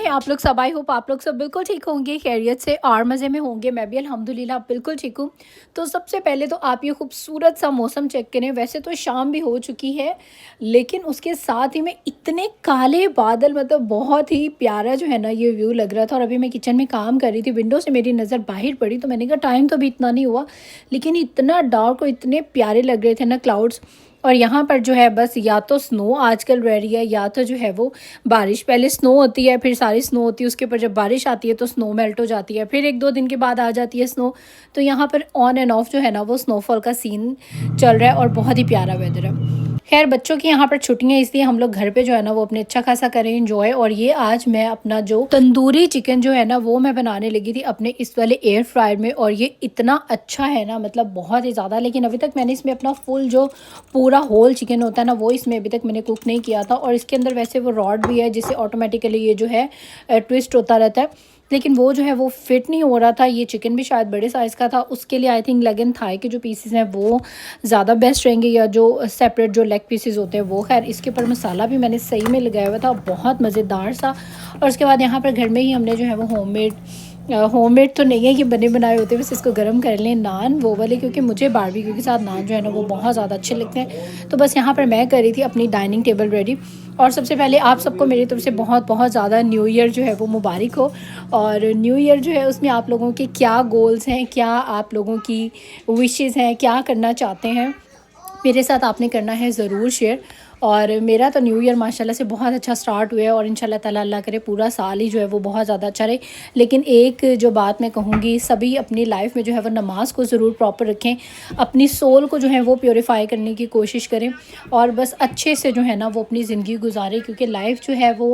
आप लोग सब? आई होप आप लोग सब बिल्कुल ठीक होंगे, खैरियत से और मज़े में होंगे। मैं भी अल्हम्दुलिल्लाह बिल्कुल ठीक हूँ। तो सबसे पहले तो आप ये खूबसूरत सा मौसम चेक करें। वैसे तो शाम भी हो चुकी है, लेकिन उसके साथ ही में इतने काले बादल, मतलब बहुत ही प्यारा जो है ना ये व्यू लग रहा था। और अभी मैं किचन में काम कर रही थी, विंडो से मेरी नज़र बाहर पड़ी तो मैंने कहा टाइम तो अभी इतना नहीं हुआ, लेकिन इतना डार्क और इतने प्यारे लग रहे थे ना क्लाउड्स। और यहाँ पर जो है बस या तो स्नो आजकल रह रही है या तो जो है वो बारिश। पहले स्नो होती है, फिर सारी स्नो होती है, उसके ऊपर जब बारिश आती है तो स्नो मेल्ट हो जाती है, फिर एक दो दिन के बाद आ जाती है स्नो। तो यहाँ पर ऑन एंड ऑफ जो है ना वो स्नोफॉल का सीन चल रहा है और बहुत ही प्यारा वेदर है। खैर बच्चों की यहाँ पर छुट्टियाँ, इसलिए हम लोग घर पे जो है ना वो अपने अच्छा खासा करें इंजॉय। और ये आज मैं अपना जो तंदूरी चिकन जो है ना वो मैं बनाने लगी थी अपने इस वाले एयर फ्रायर में। और ये इतना अच्छा है ना, मतलब बहुत ही ज़्यादा। लेकिन अभी तक मैंने इसमें अपना फुल जो पूरा होल चिकन होता है ना वो इसमें अभी तक मैंने कुक नहीं किया था। और इसके अंदर वैसे वो रॉड भी है जिससे ऑटोमेटिकली ये जो है ट्विस्ट होता रहता है, लेकिन वो जो है वो फिट नहीं हो रहा था। ये चिकन भी शायद बड़े साइज़ का था, उसके लिए I think leg and thigh के जो पीसेस हैं वो ज़्यादा बेस्ट रहेंगे, या जो सेपरेट जो लेग पीसेस होते हैं वो। खैर इसके ऊपर मसाला भी मैंने सही में लगाया हुआ था, बहुत मज़ेदार सा। और उसके बाद यहाँ पर घर में ही हमने जो है वो होममेड तो नहीं है, ये बने बनाए होते हैं, बस इसको गर्म कर लें नान वो वाले, क्योंकि मुझे बारबेक्यू के साथ नान जो है ना वो बहुत ज़्यादा अच्छे लगते हैं। तो बस यहाँ पर मैं कर रही थी अपनी डाइनिंग टेबल रेडी। और सबसे पहले आप सबको मेरी तरफ से बहुत बहुत ज़्यादा न्यू ईयर जो है वो मुबारक हो। और न्यू ईयर जो है उसमें आप लोगों के क्या गोल्स हैं, क्या आप लोगों की विशेज़ हैं, क्या करना चाहते हैं, मेरे साथ आपने करना है ज़रूर शेयर। और मेरा तो न्यू ईयर माशाल्लाह से बहुत अच्छा स्टार्ट हुआ है, और इंशाल्लाह ताला अल्लाह करे पूरा साल ही जो है वो बहुत ज़्यादा अच्छा रहे। लेकिन एक जो बात मैं कहूँगी, सभी अपनी लाइफ में जो है वो नमाज़ को ज़रूर प्रॉपर रखें, अपनी सोल को जो है वो प्योरीफाई करने की कोशिश करें, और बस अच्छे से जो है ना वो अपनी ज़िंदगी गुजारें। क्योंकि लाइफ जो है वो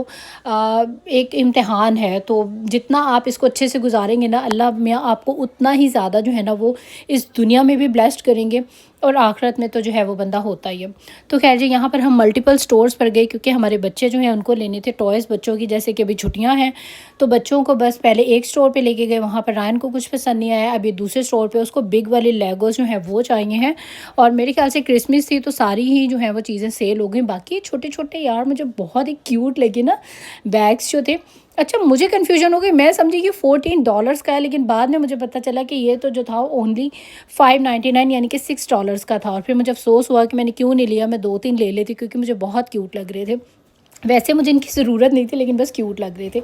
एक इम्तिहान है, तो जितना आप इसको अच्छे से गुजारेंगे ना, अल्लाह मियाँ आपको उतना ही ज़्यादा जो है ना वो इस दुनिया में भी ब्लेस्ड करेंगे, और आखिरत में तो जो है वो बंदा होता ही है। तो खैर जी, यहाँ पर हम मल्टीपल स्टोर्स पर गए, क्योंकि हमारे बच्चे जो हैं उनको लेने थे टॉयज़ बच्चों की, जैसे कि अभी छुट्टियाँ हैं। तो बच्चों को बस पहले एक स्टोर पे लेके गए, वहाँ पर रायन को कुछ पसंद नहीं आया। अभी दूसरे स्टोर पे उसको बिग वाले लेगोज जो हैं वो चाहिए हैं। और मेरे ख्याल से क्रिसमस थी तो सारी ही जो है वो चीज़ें सेल हो गई। बाकी छोटे छोटे यार मुझे बहुत ही क्यूट लगे ना बैग्स जो थे। अच्छा, मुझे कन्फ्यूजन हो गई, मैं समझी कि $14 का है, लेकिन बाद में मुझे पता चला कि ये तो जो था ओनली $5.99 यानी कि $6 का था। और फिर मुझे अफसोस हुआ कि मैंने क्यों नहीं लिया, मैं 2-3 ले लेती, क्योंकि मुझे बहुत क्यूट लग रहे थे। वैसे मुझे इनकी ज़रूरत नहीं थी, लेकिन बस क्यूट लग रहे थे।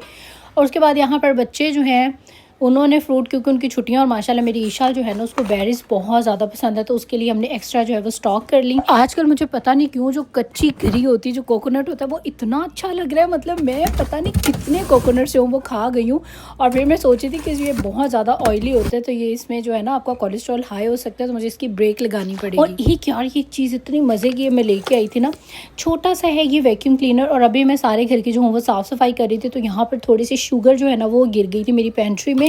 और उसके बाद यहाँ पर बच्चे जो हैं उन्होंने फ्रूट, क्योंकि उनकी छुट्टियां, और माशाल्लाह मेरी ईशा जो है ना उसको बेरीज बहुत ज़्यादा पसंद है, तो उसके लिए हमने एक्स्ट्रा जो है वो स्टॉक कर ली। आजकल मुझे पता नहीं क्यों जो कच्ची घरी होती है, जो कोकोनट होता है, वो इतना अच्छा लग रहा है। मतलब मैं पता नहीं कितने कोकोनट से हूँ वो खा गई हूँ। और फिर मैं सोची थी कि ये बहुत ज़्यादा ऑयली होते हैं, तो ये इसमें जो है ना आपका कोलेस्ट्रॉल हाई हो सकता है, तो मुझे इसकी ब्रेक लगानी पड़ेगी। और एक यार ये चीज़ इतनी मज़े की मैं लेके आई थी ना, छोटा सा है ये वैक्यूम क्लीनर। और अभी मैं सारे घर की जो हूँ वो साफ़ सफाई कर रही थी, तो यहाँ पर थोड़ी सी शुगर जो है ना वो गिर गई थी मेरी पेंट्री में।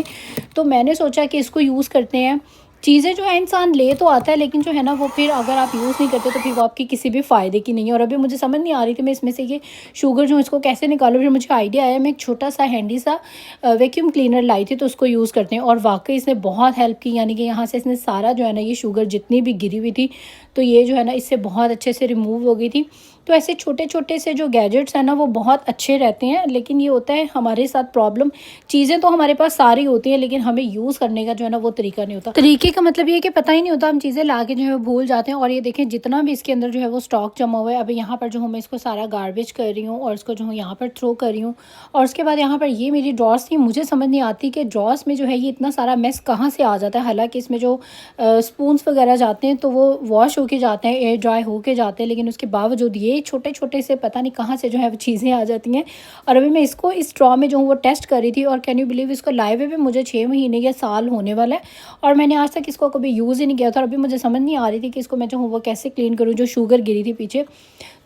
तो मैंने सोचा कि इसको यूज़ करते हैं। चीज़ें जो है इंसान ले तो आता है, लेकिन जो है ना वो फिर अगर आप यूज़ नहीं करते तो फिर वो आपकी किसी भी फ़ायदे की नहीं है। और अभी मुझे समझ नहीं आ रही थी मैं इसमें से ये शुगर जो इसको कैसे निकालूं। फिर मुझे आइडिया आया, मैं एक छोटा सा हैंडी सा वैक्यूम क्लीनर लाई थी, तो उसको यूज़ करते हैं। और वाकई इसने बहुत हेल्प की, यानी कि यहाँ से इसने सारा जो है ना ये शुगर जितनी भी गिरी हुई थी, तो ये जो है ना इससे बहुत अच्छे से रिमूव हो गई थी। तो ऐसे छोटे छोटे से जो गैजेट्स हैं ना वो बहुत अच्छे रहते हैं, लेकिन ये होता है हमारे साथ प्रॉब्लम, चीज़ें तो हमारे पास सारी होती हैं, लेकिन हमें यूज़ करने का जो है ना वो तरीका नहीं होता। तरीके का मतलब ये है कि पता ही नहीं होता, हम चीज़ें ला के जो है वो भूल जाते हैं। और ये देखें जितना भी इसके अंदर जो है वो स्टॉक जमा हुआ है, अभी यहाँ पर जो हूँ मैं इसको सारा गार्बेज कर रही हूँ, और इसको जो हूँ यहाँ पर थ्रो कर रही हूँ। और उसके बाद यहाँ पर ये मेरी ड्रॉस थी, मुझे समझ नहीं आती कि ड्रॉस में जो है ये इतना सारा मेस कहाँ से आ जाता है। हालाँकि इसमें जो स्पून्स वगैरह जाते हैं तो वो वॉश होके जाते हैं, एयर ड्राई होके जाते हैं, लेकिन उसके बावजूद ये छोटे छोटे से पता नहीं कहाँ से जो है वो चीज़ें आ जाती हैं। और अभी मैं इसको इस स्ट्रॉ में जो हूँ वो टेस्ट कर रही थी, और कैन यू बिलीव इसको लाए हुए भी मुझे 6 महीने या साल होने वाला है, और मैंने आज तक इसको कभी यूज़ ही नहीं किया था। और अभी मुझे समझ नहीं आ रही थी कि इसको मैं जो हूँ वो कैसे क्लीन करूँ। जो शुगर गिरी थी पीछे,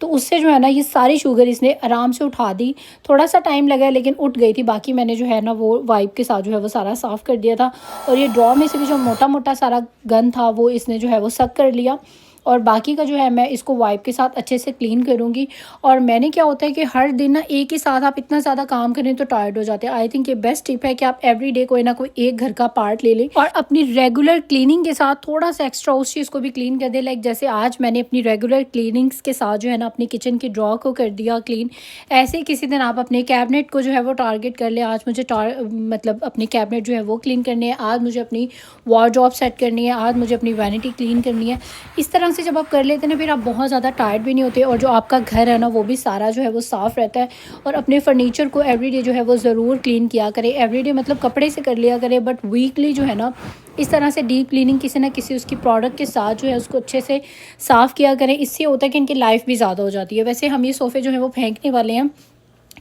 तो उससे जो है ना ये सारी शुगर इसने आराम से उठा दी। थोड़ा सा टाइम लगा लेकिन उठ गई थी। बाकी मैंने जो है ना वो वाइप के साथ जो है वो सारा साफ़ कर दिया था। और ये ड्रॉ में से भी जो मोटा मोटा सारा गंद था वो इसने जो है वो सक कर लिया। और बाकी का जो है मैं इसको वाइप के साथ अच्छे से क्लीन करूँगी। और मैंने क्या होता है कि हर दिन ना एक ही साथ आप इतना ज़्यादा काम करें तो टायर्ड हो जाते हैं। आई थिंक ये बेस्ट टिप है कि आप एवरीडे कोई ना कोई एक घर का पार्ट ले लें और अपनी रेगुलर क्लीनिंग के साथ थोड़ा सा एक्स्ट्रा उस चीज़ को भी क्लीन कर दे। लाइक जैसे आज मैंने अपनी रेगुलर क्लीनिंग्स के साथ जो है ना अपनी किचन की ड्रॉ को कर दिया क्लीन। ऐसे ही किसी दिन आप अपने कैबिनेट को जो है वो टारगेट कर ले, आज मुझे मतलब अपनी कैबिनेट जो है वो क्लीन करनी है, आज मुझे अपनी वार्डरोब सेट करनी है, आज मुझे अपनी वैनिटी क्लीन करनी है। इस तरह से जब आप कर लेते हैं ना फिर आप बहुत ज़्यादा टायर्ड भी नहीं होते और जो आपका घर है ना वो भी सारा जो है वो साफ़ रहता है। और अपने फर्नीचर को एवरीडे जो है वो ज़रूर क्लीन किया करें। एवरीडे मतलब कपड़े से कर लिया करें, बट वीकली जो है ना इस तरह से डीप क्लीनिंग किसी ना किसी उसकी प्रोडक्ट के साथ जो है उसको अच्छे से साफ़ किया करें। इससे होता है कि इनकी लाइफ भी ज़्यादा हो जाती है। वैसे हम ये सोफ़े जो है वो फेंकने वाले हैं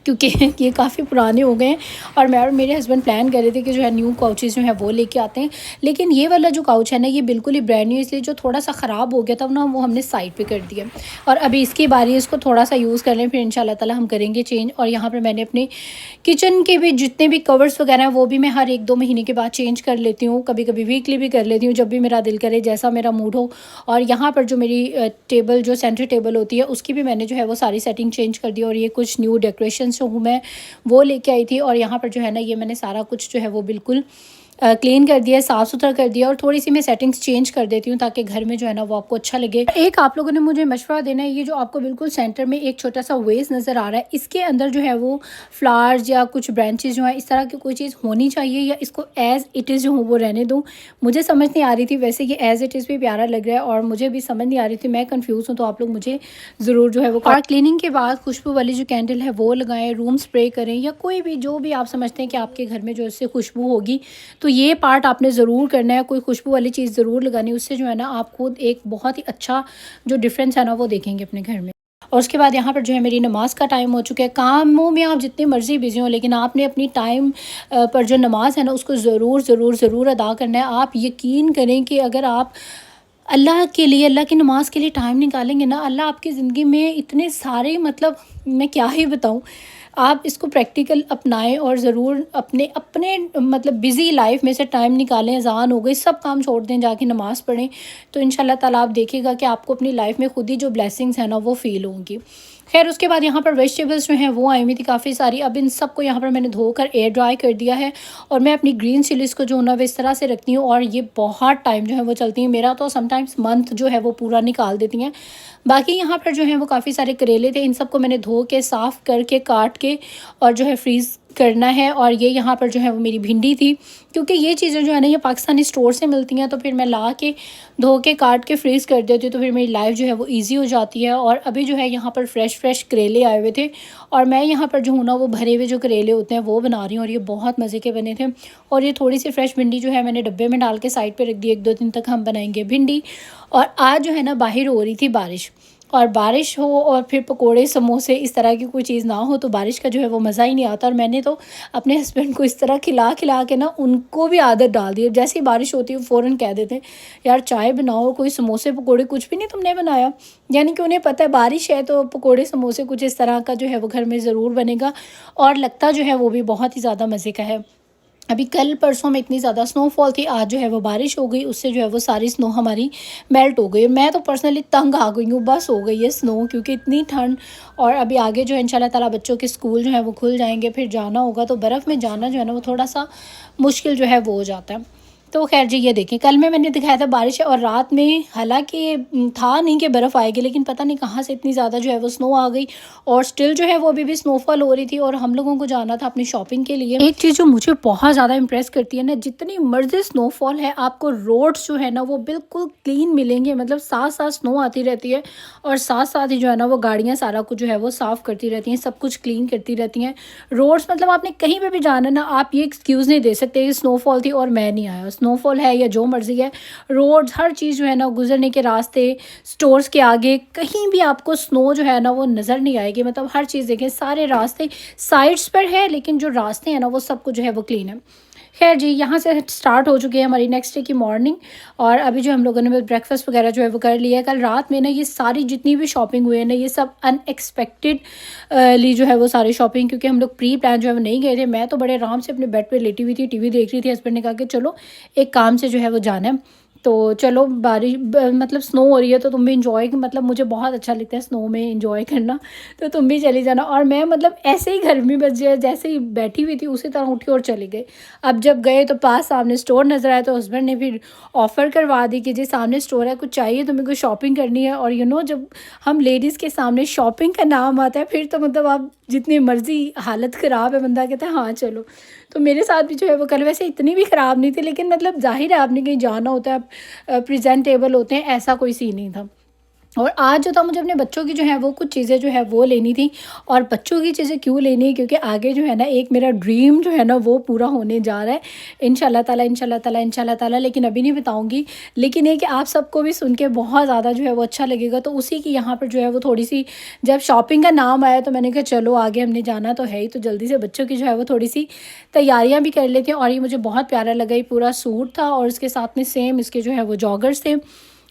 क्योंकि ये काफ़ी पुराने हो गए हैं और मैं और मेरे हस्बैंड प्लान कर रहे थे कि जो है न्यू काउचेज़ जो है वो लेके आते हैं। लेकिन ये वाला जो काउच है ना ये बिल्कुल ही ब्रांड न्यू, इसलिए जो थोड़ा सा ख़राब हो गया था ना वो हमने साइड पे कर दिया और अभी इसकी बारी है इसको थोड़ा सा यूज़ कर लें, फिर इंशाल्लाह ताला हम करेंगे चेंज। और यहाँ पर मैंने अपने किचन के भी जितने भी कवर्स वगैरह हैं वो भी मैं हर 1-2 महीने के बाद चेंज कर लेती हूँ, कभी कभी वीकली भी कर लेती हूँ, जब भी मेरा दिल करे, जैसा मेरा मूड हो। और यहाँ पर जो मेरी टेबल जो सेंटर टेबल होती है उसकी भी मैंने जो है वो सारी सेटिंग चेंज कर दी और ये कुछ न्यू डेकोरेशन जो हूँ मैं वो लेके आई थी। और यहाँ पर जो है ना ये मैंने सारा कुछ जो है वो बिल्कुल क्लीन कर दिया, साफ़ सुथरा कर दिया और थोड़ी सी मैं सेटिंग्स चेंज कर देती हूँ ताकि घर में जो है ना वो आपको अच्छा लगे। एक आप लोगों ने मुझे मशवरा देना है, ये जो आपको बिल्कुल सेंटर में एक छोटा सा वेस्ट नज़र आ रहा है इसके अंदर जो है वो फ्लावर्स या कुछ ब्रांचेस जो है इस तरह की कोई चीज़ होनी चाहिए या इसको एज़ इट इज़ जो हो वो रहने दूँ। मुझे समझ नहीं आ रही थी, वैसे ये एज़ इट इज़ भी प्यारा लग रहा है और मुझे भी समझ नहीं आ रही थी, मैं कन्फ्यूज़ हूँ। तो आप लोग मुझे ज़रूर जो है वो कार क्लीनिंग के बाद खुशबू वाली जो कैंडल है वो लगाएं, रूम स्प्रे करें या कोई भी जो भी आप समझते हैं कि आपके घर में जो इससे खुशबू होगी तो ये पार्ट आपने ज़रूर करना है। कोई खुशबू वाली चीज़ ज़रूर लगानी, उससे जो है ना आप खुद एक बहुत ही अच्छा जो डिफरेंस है ना वो देखेंगे अपने घर में। और उसके बाद यहाँ पर जो है मेरी नमाज़ का टाइम हो चुका है। कामों में आप जितनी मर्ज़ी बिज़ी हो लेकिन आपने अपनी टाइम पर जो नमाज़ है ना उसको ज़रूर ज़रूर ज़रूर अदा करना है। आप यकीन करें कि अगर आप अल्लाह के लिए, अल्लाह की नमाज़ के लिए टाइम निकालेंगे ना, अल्लाह आपकी ज़िंदगी में इतने सारे मतलब मैं क्या ही बताऊँ, आप इसको प्रैक्टिकल अपनाएं और ज़रूर अपने अपने मतलब बिज़ी लाइफ में से टाइम निकालें। अज़ान हो गई, सब काम छोड़ दें, जाके नमाज़ पढ़ें, तो इंशाल्लाह ताला आप देखिएगा कि आपको अपनी लाइफ में खुद ही जो ब्लेसिंग्स हैं ना वो फ़ील होंगी। खैर उसके बाद यहाँ पर वेजिटेबल्स जो हैं वो आई हुई थी काफ़ी सारी। अब इन सब को यहाँ पर मैंने धोकर एयर ड्राई कर दिया है और मैं अपनी ग्रीन चिलीज़ को जो ना वो इस तरह से रखती हूँ और ये बहुत टाइम जो है वो चलती है। मेरा तो समटाइम्स मंथ जो है वो पूरा निकाल देती हैं। बाकी यहाँ पर जो है वो काफ़ी सारे करेले थे, इन सबको मैंने धो के साफ़ करके काट के और जो है फ्रीज़ करना है। और ये यहाँ पर जो है वो मेरी भिंडी थी, क्योंकि ये चीज़ें जो है ना ये पाकिस्तानी स्टोर से मिलती हैं तो फिर मैं ला के धो के काट के फ्रीज़ कर देती हूँ, तो फिर मेरी लाइफ जो है वो इजी हो जाती है। और अभी जो है यहाँ पर फ्रेश करेले आए हुए थे और मैं यहाँ पर जो हूँ ना वो भरे हुए जो करेले होते हैं वो बना रही हूँ और ये बहुत मज़े के बने थे। और ये थोड़ी सी फ्रेश भिंडी जो है मैंने डब्बे में डाल के साइड पर रख दी, 1-2 दिन तक हम बनाएंगे भिंडी। और आज जो है ना बाहर हो रही थी बारिश, और बारिश हो और फिर पकोड़े समोसे इस तरह की कोई चीज़ ना हो तो बारिश का जो है वो मज़ा ही नहीं आता। और मैंने तो अपने हस्बैंड को इस तरह खिला खिला के ना उनको भी आदत डाल दी है, जैसे ही बारिश होती है फ़ौरन कह देते हैं यार चाय बनाओ, कोई समोसे पकोड़े कुछ भी नहीं तुमने बनाया। यानी कि उन्हें पता है बारिश है तो पकोड़े समोसे कुछ इस तरह का जो है वो घर में ज़रूर बनेगा और लगता जो है वो भी बहुत ही ज़्यादा मज़े का है। अभी कल परसों में इतनी ज़्यादा स्नोफॉल थी, आज जो है वो बारिश हो गई, उससे जो है वो सारी स्नो हमारी मेल्ट हो गई। मैं तो पर्सनली तंग आ गई हूँ, बस हो गई है स्नो, क्योंकि इतनी ठंड। और अभी आगे जो है इंशाल्लाह ताला बच्चों के स्कूल जो है वो खुल जाएंगे, फिर जाना होगा तो बर्फ़ में जाना जो है ना वो थोड़ा सा मुश्किल जो है वो हो जाता है। तो खैर जी ये देखें, कल में मैंने दिखाया था बारिश है और रात में हालांकि था नहीं कि बर्फ़ आएगी, लेकिन पता नहीं कहाँ से इतनी ज़्यादा जो है वो स्नो आ गई और स्टिल जो है वो अभी भी स्नोफॉल हो रही थी। और हम लोगों को जाना था अपनी शॉपिंग के लिए। एक चीज़ जो मुझे बहुत ज़्यादा इंप्रेस करती है ना, जितनी मर्जी स्नोफॉल है आपको रोड्स जो है ना वो बिल्कुल क्लीन मिलेंगे, मतलब साथ साथ स्नो आती रहती है और साथ साथ ही जो है ना वो गाड़ियाँ सारा कुछ जो है वो साफ़ करती रहती हैं, सब कुछ क्लीन करती रहती हैं। रोड्स मतलब आपने कहीं पर भी जाना ना, आप ये एक्सक्यूज़ नहीं दे सकते कि स्नोफॉल थी और मैं नहीं आया। स्नोफॉल है या जो मर्ज़ी है, रोड्स हर चीज़ जो है ना, गुजरने के रास्ते, स्टोर्स के आगे, कहीं भी आपको स्नो जो है ना वो नज़र नहीं आएगी। मतलब हर चीज़ देखें, सारे रास्ते साइड्स पर है लेकिन जो रास्ते हैं ना वो सब कुछ जो है वो क्लीन है। खैर जी यहाँ से स्टार्ट हो चुकी है हमारी नेक्स्ट डे की मॉर्निंग और अभी जो हम लोगों ने ब्रेकफास्ट वगैरह जो है वो कर लिया है। कल रात में ना ये सारी जितनी भी शॉपिंग हुई है ना ये सब अनएक्सपेक्टेड ली जो है वो सारी शॉपिंग, क्योंकि हम लोग प्री प्लान जो है वो नहीं गए थे। मैं तो बड़े आराम से अपने बेड पे लेटी हुई थी, टीवी देख रही थी। हस्बैंड ने कहा कि चलो एक काम से जो है वो जाना है, तो चलो बारिश मतलब स्नो हो रही है तो तुम भी इंजॉय, मतलब मुझे बहुत अच्छा लगता है स्नो में इंजॉय करना, तो तुम भी चली जाना। और मैं मतलब ऐसे ही घर में बस जैसे ही बैठी हुई थी उसी तरह उठी और चली गई। अब जब गए तो पास सामने स्टोर नज़र आया, तो हस्बैंड ने फिर ऑफ़र करवा दी कि जी सामने स्टोर है, कुछ चाहिए तुम्हें, कुछ शॉपिंग करनी है। और जब हम लेडीज़ के सामने शॉपिंग का नाम आता है फिर तो मतलब आप जितनी मर्ज़ी हालत ख़राब है, बंदा कहता है हाँ चलो। तो मेरे साथ भी जो है वो कल वैसे इतनी भी ख़राब नहीं थी, लेकिन मतलब ज़ाहिर है आपने कहीं जाना होता है, आप प्रेजेंटेबल होते हैं, ऐसा कोई सीन नहीं था। और आज जो था मुझे अपने बच्चों की जो है वो कुछ चीज़ें जो है वो लेनी थी। और बच्चों की चीज़ें क्यों लेनी है, क्योंकि आगे जो है ना एक मेरा ड्रीम जो है ना वो पूरा होने जा रहा है इंशाल्लाह ताला, इंशाल्लाह ताला, इंशाल्लाह ताला, लेकिन अभी नहीं बताऊंगी। लेकिन ये कि आप सबको भी सुन के बहुत ज़्यादा जो है वो अच्छा लगेगा, तो उसी की यहाँ पर जो है वो थोड़ी सी, जब शॉपिंग का नाम आया तो मैंने कहा चलो आगे हमने जाना तो है ही, तो जल्दी से बच्चों की जो है वो थोड़ी सी तैयारियाँ भी कर लेते हैं। और ये मुझे बहुत प्यारा लगा, ये पूरा सूट था और इसके साथ में सेम इसके जो है वो जॉगर्स थे।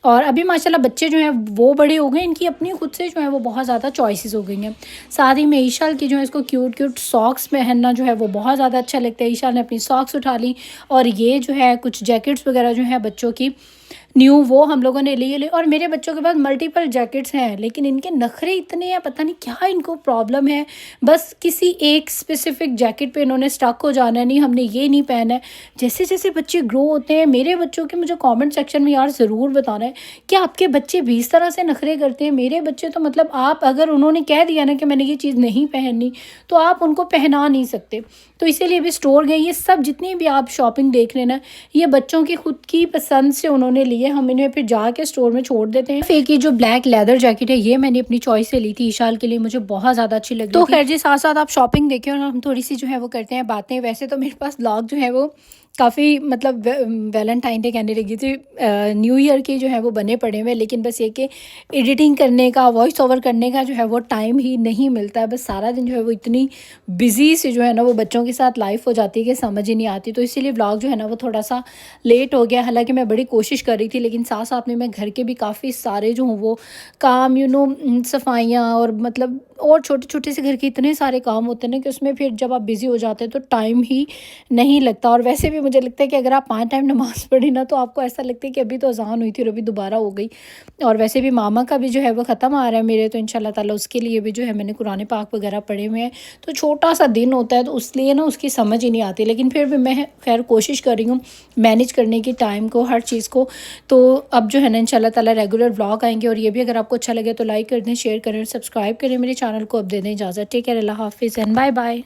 और अभी माशाल्लाह बच्चे जो हैं वो बड़े हो गए, इनकी अपनी खुद से जो है वो बहुत ज़्यादा चॉइसेस हो गई हैं। साथ ही में ईशाल की जो है इसको क्यूट क्यूट सॉक्स पहनना जो है वो बहुत ज़्यादा अच्छा लगता है। ईशाल ने अपनी सॉक्स उठा ली, और ये जो है कुछ जैकेट्स वगैरह जो है बच्चों की न्यू वो हम लोगों ने लिए। और मेरे बच्चों के पास मल्टीपल जैकेट्स हैं, लेकिन इनके नखरे इतने हैं, पता नहीं क्या इनको प्रॉब्लम है। बस किसी एक स्पेसिफिक जैकेट पे इन्होंने स्टक हो जाना है, नहीं हमने ये नहीं पहना है। जैसे जैसे बच्चे ग्रो होते हैं, मेरे बच्चों के मुझे कमेंट सेक्शन में यार ज़रूर बताना है कि आपके बच्चे भी इस तरह से नखरे करते हैं। मेरे बच्चे तो मतलब आप अगर उन्होंने कह दिया ना कि मैंने ये चीज़ नहीं पहननी, तो आप उनको पहना नहीं सकते। तो इसीलिए भी स्टोर गए, ये सब जितनी भी आप शॉपिंग देख लेना, ये बच्चों की खुद की पसंद से उन्होंने लिए, हम इन्हें फिर जाके स्टोर में छोड़ देते हैं। एक ये जो ब्लैक लेदर जैकेट है ये मैंने अपनी चॉइस से ली थी ईशाल के लिए, मुझे बहुत ज़्यादा अच्छी लगी। तो खैर जी साथ साथ आप शॉपिंग देखें और हम थोड़ी सी जो है वो करते हैं बातें। वैसे तो मेरे पास ब्लॉग जो है वो काफ़ी मतलब वैलेंटाइन डे कहने लगी थी, न्यू ईयर के जो है वो बने पड़े हुए, लेकिन बस ये कि एडिटिंग करने का, वॉइस ओवर करने का जो है वो टाइम ही नहीं मिलता है। बस सारा दिन जो है वो इतनी बिजी से जो है ना वो बच्चों के साथ लाइफ हो जाती है कि समझ ही नहीं आती। तो इसीलिए ब्लॉग जो है ना वो थोड़ा सा लेट हो गया। हालांकि मैं बड़ी कोशिश कर रही थी, लेकिन साथ साथ में मैं घर के भी काफ़ी सारे जो हूँ वो काम सफाइयाँ और मतलब और छोटे छोटे से घर के इतने सारे काम होते हैं ना कि उसमें फिर जब आप बिज़ी हो जाते हैं तो टाइम ही नहीं लगता। और वैसे भी मुझे लगता है कि अगर आप 5 टाइम नमाज़ पढ़ी ना तो आपको ऐसा लगता है कि अभी तो अज़ान हुई थी और अभी दोबारा हो गई। और वैसे भी मामा का भी जो है वो ख़त्म आ रहा है मेरे, तो इंशाल्लाह ताला उसके लिए भी जो है मैंने कुरान पाक वगैरह पढ़े हुए हैं। तो छोटा सा दिन होता है तो उसलिए ना उसकी समझ ही नहीं आती, लेकिन फिर भी मैं खैर कोशिश कर रही हूँ मैनेज करने की टाइम को, हर चीज़ को। तो अब जो है ना इंशाल्लाह ताला रेगुलर व्लॉग आएंगे। और ये भी अगर आपको अच्छा लगे तो लाइक कर दें, शेयर करें, सब्सक्राइब करें मेरे चैनल को। अब दे दें इजाज़त। टेक केयर, अल्लाह हाफिज़ एंड बाय बाय।